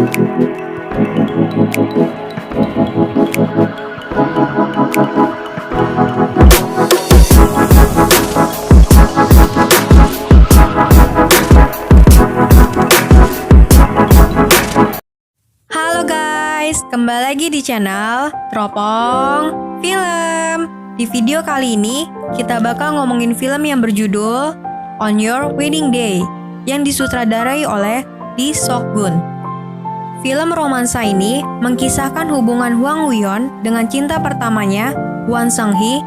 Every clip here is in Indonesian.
Halo guys, kembali lagi di channel Teropong Film. Di video kali ini, kita bakal ngomongin film yang berjudul On Your Wedding Day yang disutradarai oleh Lee Seok-gun. Film romansa ini mengkisahkan hubungan Hwang Woo-yeon dengan cinta pertamanya, Hwan Seung-hee,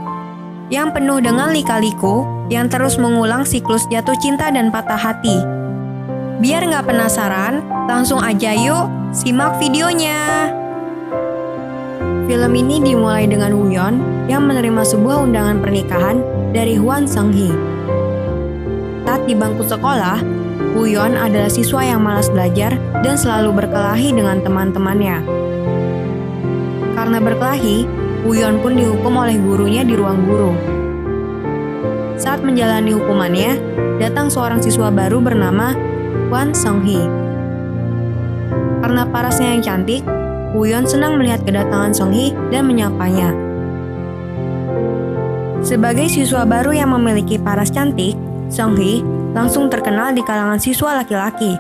yang penuh dengan lika-liku yang terus mengulang siklus jatuh cinta dan patah hati. Biar nggak penasaran, langsung aja yuk simak videonya. Film ini dimulai dengan Woo-yeon yang menerima sebuah undangan pernikahan dari Hwan Seung-hee. Saat di bangku sekolah, Woo-yeon adalah siswa yang malas belajar dan selalu berkelahi dengan teman-temannya. Karena berkelahi, Woo-yeon pun dihukum oleh gurunya di ruang guru. Saat menjalani hukumannya, datang seorang siswa baru bernama Hwan Seung-hee. Karena parasnya yang cantik, Woo-yeon senang melihat kedatangan Seung-hee dan menyapanya. Sebagai siswa baru yang memiliki paras cantik, Seung-hee langsung terkenal di kalangan siswa laki-laki.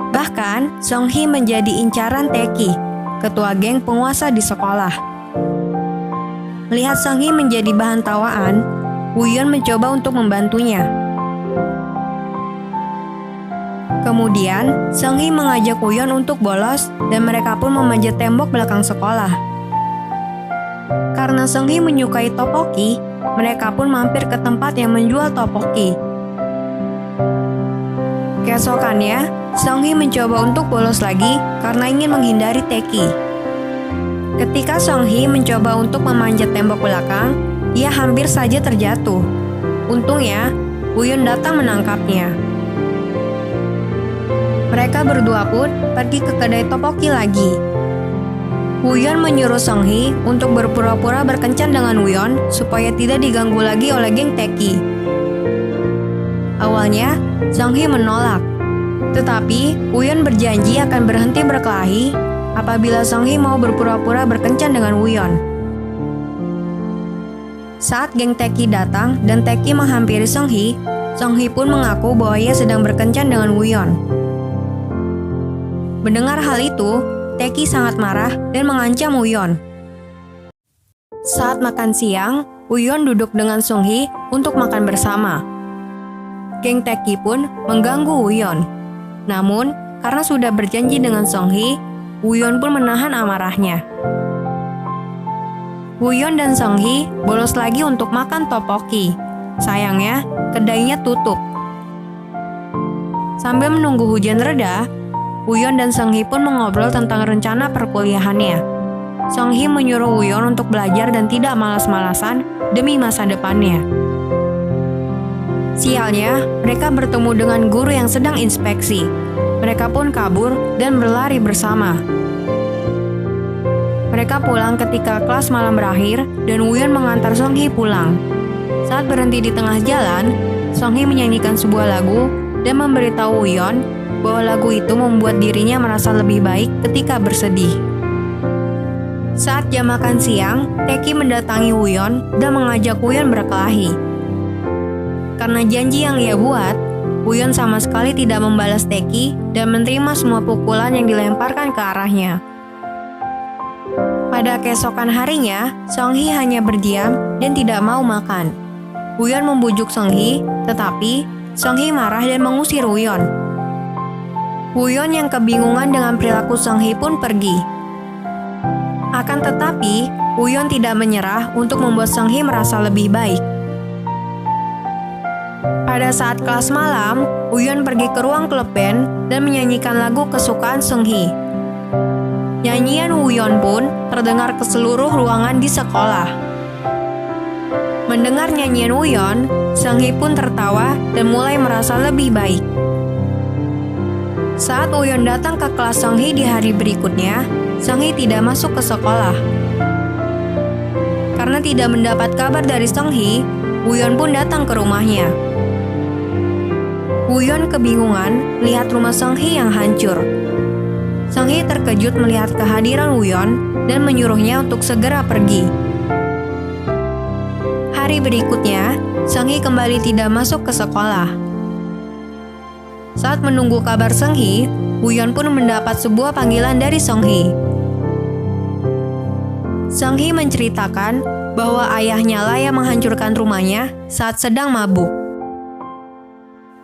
Bahkan, Seung-hee menjadi incaran Taeki, ketua geng penguasa di sekolah. Melihat Seung-hee menjadi bahan tawaan, Woo-yeon mencoba untuk membantunya. Kemudian, Seung-hee mengajak Woo-yeon untuk bolos dan mereka pun memanjat tembok belakang sekolah. Karena Seung-hee menyukai tteokbokki, mereka pun mampir ke tempat yang menjual tteokbokki. Keesokannya, Seung-hee mencoba untuk bolos lagi karena ingin menghindari Taeki. Ketika Seung-hee mencoba untuk memanjat tembok belakang, ia hampir saja terjatuh. Untungnya, Woo-yeon datang menangkapnya. Mereka berdua pun pergi ke kedai tteokbokki lagi. Woo-yeon menyuruh Seung-hee untuk berpura-pura berkencan dengan Woo-yeon supaya tidak diganggu lagi oleh geng Taeki. Awalnya, Seung-hee menolak. Tetapi, Woo-yeon berjanji akan berhenti berkelahi apabila Seung-hee mau berpura-pura berkencan dengan Woo-yeon. Saat geng Taeki datang dan Taeki menghampiri Seung-hee, Seung-hee pun mengaku bahwa ia sedang berkencan dengan Woo-yeon. Mendengar hal itu, Taeki sangat marah dan mengancam Woo-yeon. Saat makan siang, Woo-yeon duduk dengan Seung-hee untuk makan bersama. Geng Taeki pun mengganggu Woo-yeon. Namun, karena sudah berjanji dengan Seung-hee, Woo-yeon pun menahan amarahnya. Woo-yeon dan Seung-hee bolos lagi untuk makan tteokbokki. Sayangnya, kedainya tutup. Sambil menunggu hujan reda, Woo-yeon dan Seung-hee pun mengobrol tentang rencana perkuliahannya. Seung-hee menyuruh Woo-yeon untuk belajar dan tidak malas-malasan demi masa depannya. Sialnya, mereka bertemu dengan guru yang sedang inspeksi. Mereka pun kabur dan berlari bersama. Mereka pulang ketika kelas malam berakhir dan Woo-yeon mengantar Seung-hee pulang. Saat berhenti di tengah jalan, Seung-hee menyanyikan sebuah lagu dan memberitahu Woo-yeon bahwa lagu itu membuat dirinya merasa lebih baik ketika bersedih. Saat jam makan siang, Taeki mendatangi Woo-yeon dan mengajak Woo-yeon berkelahi. Karena janji yang ia buat, Woo-yeon sama sekali tidak membalas Taeki dan menerima semua pukulan yang dilemparkan ke arahnya. Pada keesokan harinya, Seung-hee hanya berdiam dan tidak mau makan. Woo-yeon membujuk Seung-hee, tetapi Seung-hee marah dan mengusir Woo-yeon. Woo-yeon yang kebingungan dengan perilaku Seung-hee pun pergi. Akan tetapi, Woo-yeon tidak menyerah untuk membuat Seung-hee merasa lebih baik. Pada saat kelas malam, Woo-yeon pergi ke ruang klub band dan menyanyikan lagu kesukaan Seung-hee. Nyanyian Woo-yeon pun terdengar ke seluruh ruangan di sekolah. Mendengar nyanyian Woo-yeon, Seung-hee pun tertawa dan mulai merasa lebih baik. Saat Woo-yeon datang ke kelas Seung-hee di hari berikutnya, Seung-hee tidak masuk ke sekolah. Karena tidak mendapat kabar dari Seung-hee, Woo-yeon pun datang ke rumahnya. Woo-yeon kebingungan melihat rumah Seung-hee yang hancur. Sung Hee terkejut melihat kehadiran Woo-yeon dan menyuruhnya untuk segera pergi. Hari berikutnya, Sung Hee kembali tidak masuk ke sekolah. Saat menunggu kabar Sung Hee, Woo-yeon pun mendapat sebuah panggilan dari Sung Hee. Sung Hee menceritakan bahwa ayahnya lah yang menghancurkan rumahnya saat sedang mabuk.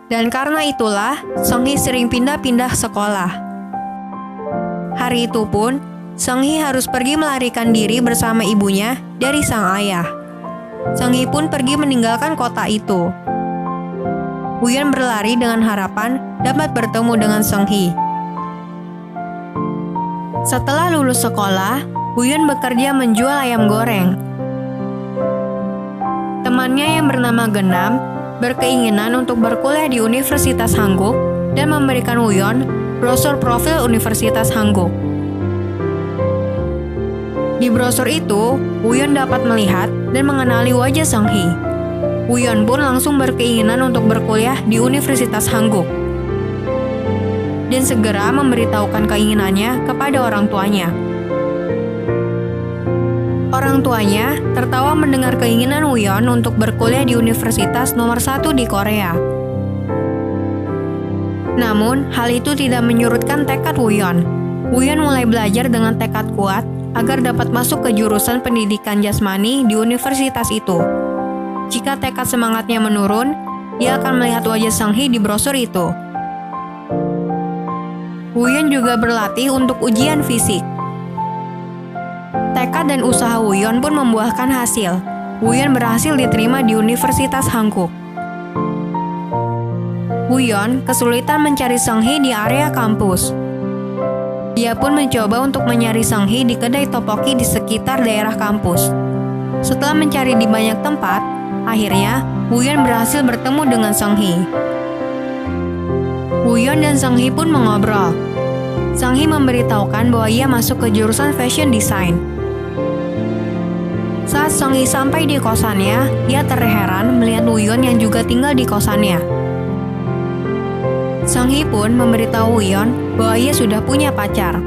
Dan karena itulah, Sung Hee sering pindah-pindah sekolah. Hari itu pun, Sung Hee harus pergi melarikan diri bersama ibunya dari sang ayah. Sung Hee pun pergi meninggalkan kota itu. Woo-yeon berlari dengan harapan dapat bertemu dengan Sung Hee. Setelah lulus sekolah, Woo-yeon bekerja menjual ayam goreng. Temannya yang bernama Genam berkeinginan untuk berkuliah di Universitas Hanguk dan memberikan Woo-yeon brosur profil Universitas Hanguk. Di brosur itu, Woo-yeon dapat melihat dan mengenali wajah Sung Hee. Woo-yeon pun langsung berkeinginan untuk berkuliah di Universitas Hanguk dan segera memberitahukan keinginannya kepada orang tuanya. Orang tuanya tertawa mendengar keinginan Woo-yeon untuk berkuliah di universitas nomor 1 di Korea. Namun, hal itu tidak menyurutkan tekad Woo-yeon. Woo-yeon mulai belajar dengan tekad kuat agar dapat masuk ke jurusan pendidikan jasmani di universitas itu. Jika tekad semangatnya menurun, dia akan melihat wajah Sung Hee di brosur itu. Woo-yeon juga berlatih untuk ujian fisik. Tekad dan usaha Woo-yeon pun membuahkan hasil. Woo-yeon berhasil diterima di Universitas Hanguk. Woo-yeon kesulitan mencari Sung Hee di area kampus. Dia pun mencoba untuk mencari Sung Hee di kedai topoki di sekitar daerah kampus. Setelah mencari di banyak tempat, akhirnya Woo-yeon berhasil bertemu dengan Sung Hee. Woo-yeon dan Sung Hee pun mengobrol. Sung Hee memberitahukan bahwa ia masuk ke jurusan fashion design. Saat Sung Hee sampai di kosannya, ia terheran melihat Woo-yeon yang juga tinggal di kosannya. Sung Hee pun memberitahu Woo-yeon bahwa ia sudah punya pacar.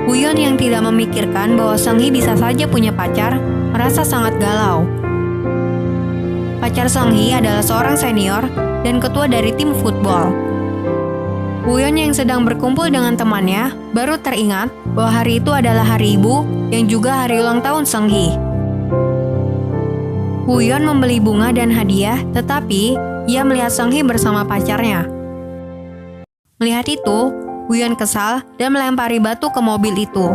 Woo-yeon yang tidak memikirkan bahwa Sung Hee bisa saja punya pacar, merasa sangat galau. Pacar Sung Hee adalah seorang senior dan ketua dari tim football. Woo-yeon yang sedang berkumpul dengan temannya baru teringat bahwa hari itu adalah hari ibu yang juga hari ulang tahun Sung Hee. Woo-yeon membeli bunga dan hadiah, tetapi ia melihat Sung Hee bersama pacarnya. Melihat itu, Woo-yeon kesal dan melempari batu ke mobil itu.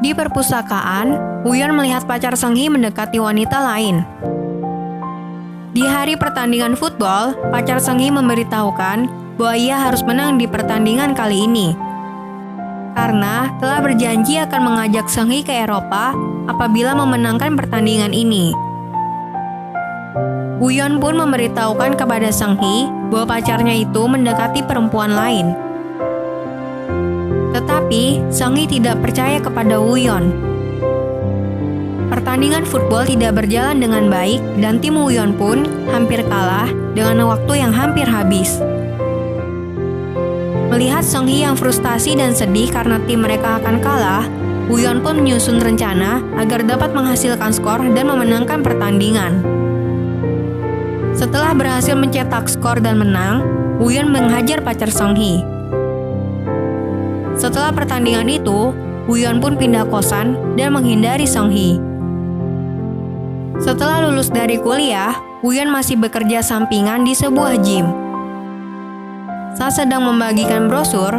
Di perpustakaan, Woo-yeon melihat pacar Sung Hee mendekati wanita lain. Di hari pertandingan football, pacar Sung Hee memberitahukan bahwa ia harus menang di pertandingan kali ini. Karena telah berjanji akan mengajak Sung Hee ke Eropa apabila memenangkan pertandingan ini. Woo-yeon pun memberitahukan kepada Sung Hee bahwa pacarnya itu mendekati perempuan lain. Tetapi, Sung Hee tidak percaya kepada Woo-yeon. Pertandingan football tidak berjalan dengan baik dan tim Woo-yeon pun hampir kalah dengan waktu yang hampir habis. Melihat Sung Hee yang frustasi dan sedih karena tim mereka akan kalah, Woo-yeon pun menyusun rencana agar dapat menghasilkan skor dan memenangkan pertandingan. Setelah berhasil mencetak skor dan menang, Woo-yeon menghajar pacar Sung Hee. Setelah pertandingan itu, Woo-yeon pun pindah kosan dan menghindari Sung Hee. Setelah lulus dari kuliah, Woo-yeon masih bekerja sampingan di sebuah gym. Saat sedang membagikan brosur,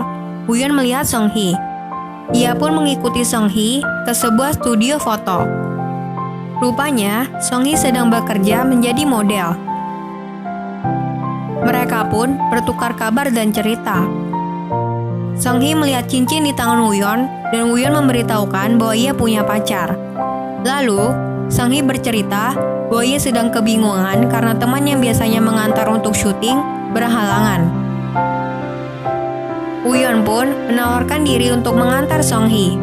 Woo-yeon melihat Sung Hee. Ia pun mengikuti Sung Hee ke sebuah studio foto. Rupanya, Sung Hee sedang bekerja menjadi model. Mereka pun bertukar kabar dan cerita. Sung Hee melihat cincin di tangan Woo-yeon dan Woo-yeon memberitahukan bahwa ia punya pacar. Lalu, Sung Hee bercerita bahwa ia sedang kebingungan karena teman yang biasanya mengantar untuk syuting berhalangan. Woo-yeon pun menawarkan diri untuk mengantar Sung Hee.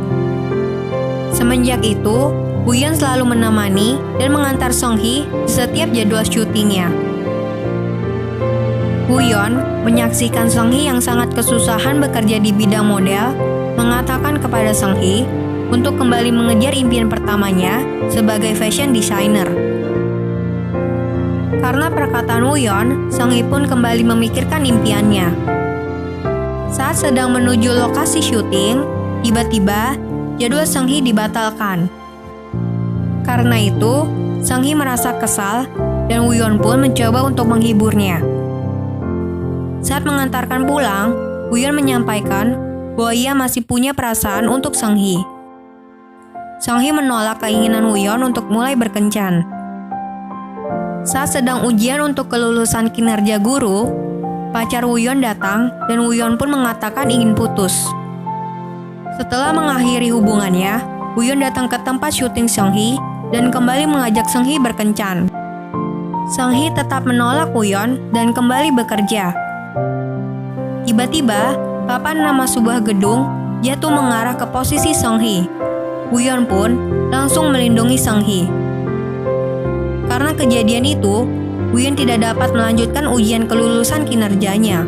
Semenjak itu, Woo-yeon selalu menemani dan mengantar Sung Hee di setiap jadwal syutingnya. Woo-yeon menyaksikan Seung-hee yang sangat kesusahan bekerja di bidang model, mengatakan kepada Seung-hee untuk kembali mengejar impian pertamanya sebagai fashion designer. Karena perkataan Woo-yeon, Seung-hee pun kembali memikirkan impiannya. Saat sedang menuju lokasi syuting, tiba-tiba jadwal Seung-hee dibatalkan. Karena itu, Seung-hee merasa kesal dan Woo-yeon pun mencoba untuk menghiburnya. Saat mengantarkan pulang, Woo-yeon menyampaikan bahwa ia masih punya perasaan untuk Seung-hee. Seung-hee menolak keinginan Woo-yeon untuk mulai berkencan. Saat sedang ujian untuk kelulusan kinerja guru, pacar Woo-yeon datang dan Woo-yeon pun mengatakan ingin putus. Setelah mengakhiri hubungannya, Woo-yeon datang ke tempat syuting Seung-hee dan kembali mengajak Seung-hee berkencan. Seung-hee tetap menolak Woo-yeon dan kembali bekerja. Tiba-tiba, papan nama sebuah gedung jatuh mengarah ke posisi Seung-hee. Woo-yeon pun langsung melindungi Seung-hee. Karena kejadian itu, Woo-yeon tidak dapat melanjutkan ujian kelulusan kinerjanya.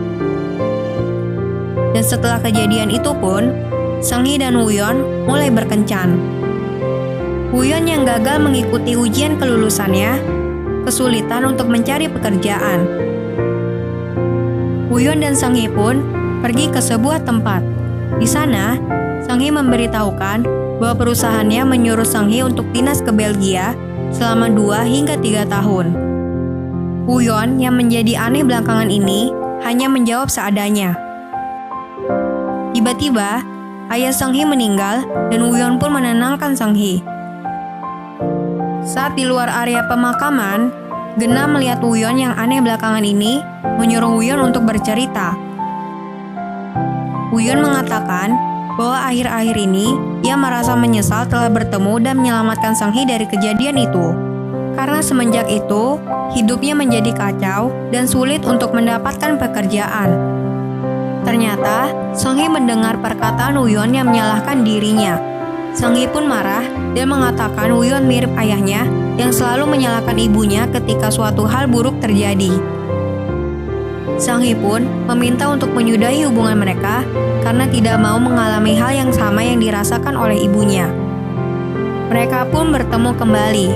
Dan setelah kejadian itu pun, Seung-hee dan Woo-yeon mulai berkencan. Woo-yeon yang gagal mengikuti ujian kelulusannya, kesulitan untuk mencari pekerjaan. Woo-yeon dan Seung-hee pun pergi ke sebuah tempat. Di sana, Seung-hee memberitahukan bahwa perusahaannya menyuruh Seung-hee untuk dinas ke Belgia selama 2 hingga 3 tahun. Woo-yeon yang menjadi aneh belakangan ini hanya menjawab seadanya. Tiba-tiba, ayah Seung-hee meninggal dan Woo-yeon pun menenangkan Seung-hee. Saat di luar area pemakaman, Gena melihat Woo-yeon yang aneh belakangan ini menyuruh Woo-yeon untuk bercerita. Woo-yeon mengatakan bahwa akhir-akhir ini ia merasa menyesal telah bertemu dan menyelamatkan Seung-hee dari kejadian itu. Karena semenjak itu, hidupnya menjadi kacau dan sulit untuk mendapatkan pekerjaan. Ternyata, Seung-hee mendengar perkataan Woo-yeon yang menyalahkan dirinya. Seung-hee pun marah dan mengatakan Woo-yeon mirip ayahnya yang selalu menyalahkan ibunya ketika suatu hal buruk terjadi. Seung-hee pun meminta untuk menyudahi hubungan mereka karena tidak mau mengalami hal yang sama yang dirasakan oleh ibunya. Mereka pun bertemu kembali.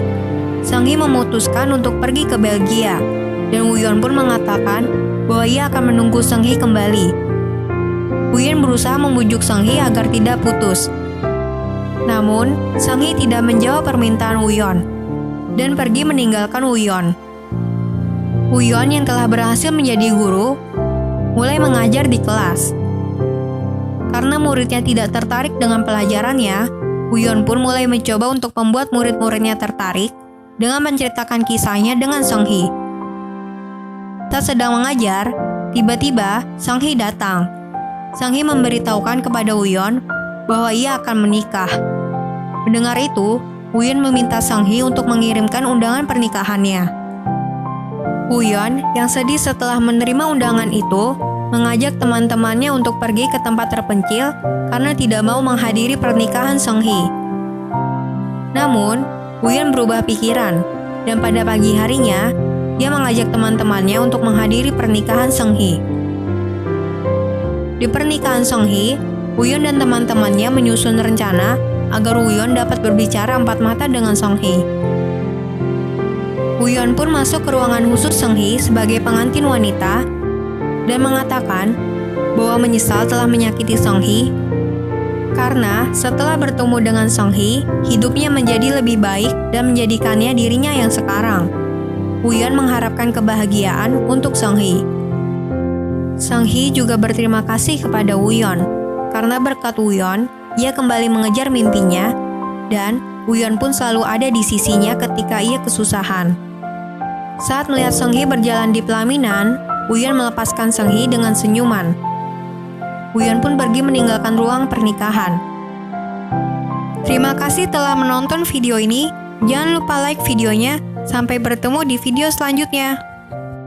Seung-hee memutuskan untuk pergi ke Belgia, dan Woo-yeon pun mengatakan bahwa ia akan menunggu Seung-hee kembali. Woo-yeon berusaha membujuk Seung-hee agar tidak putus. Namun, Seung-hee tidak menjawab permintaan Woo-yeon dan pergi meninggalkan Woo-yeon. Woo-yeon yang telah berhasil menjadi guru mulai mengajar di kelas. Karena muridnya tidak tertarik dengan pelajarannya, Woo-yeon pun mulai mencoba untuk membuat murid-muridnya tertarik dengan menceritakan kisahnya dengan Seung-hee. Saat sedang mengajar, tiba-tiba Seung-hee datang. Seung-hee memberitahukan kepada Woo-yeon bahwa ia akan menikah. Mendengar itu, Woo-yeon meminta Seung-hee untuk mengirimkan undangan pernikahannya. Woo-yeon yang sedih setelah menerima undangan itu, mengajak teman-temannya untuk pergi ke tempat terpencil karena tidak mau menghadiri pernikahan Seung-hee. Namun, Woo-yeon berubah pikiran, dan pada pagi harinya, dia mengajak teman-temannya untuk menghadiri pernikahan Seung-hee. Di pernikahan Seung-hee, Woo-yeon dan teman-temannya menyusun rencana agar Woo-yeon dapat berbicara empat mata dengan Seung-hee. Woo-yeon pun masuk ke ruangan khusus Seung-hee sebagai pengantin wanita dan mengatakan bahwa menyesal telah menyakiti Seung-hee karena setelah bertemu dengan Seung-hee, hidupnya menjadi lebih baik dan menjadikannya dirinya yang sekarang. Woo-yeon mengharapkan kebahagiaan untuk Seung-hee. Seung-hee juga berterima kasih kepada Woo-yeon karena berkat Woo-yeon, ia kembali mengejar mimpinya dan Woo-yeon pun selalu ada di sisinya ketika ia kesusahan. Saat melihat Seung-hee berjalan di pelaminan, Woo-yeon melepaskan Seung-hee dengan senyuman. Woo-yeon pun pergi meninggalkan ruang pernikahan. Terima kasih telah menonton video ini. Jangan lupa like videonya. Sampai bertemu di video selanjutnya.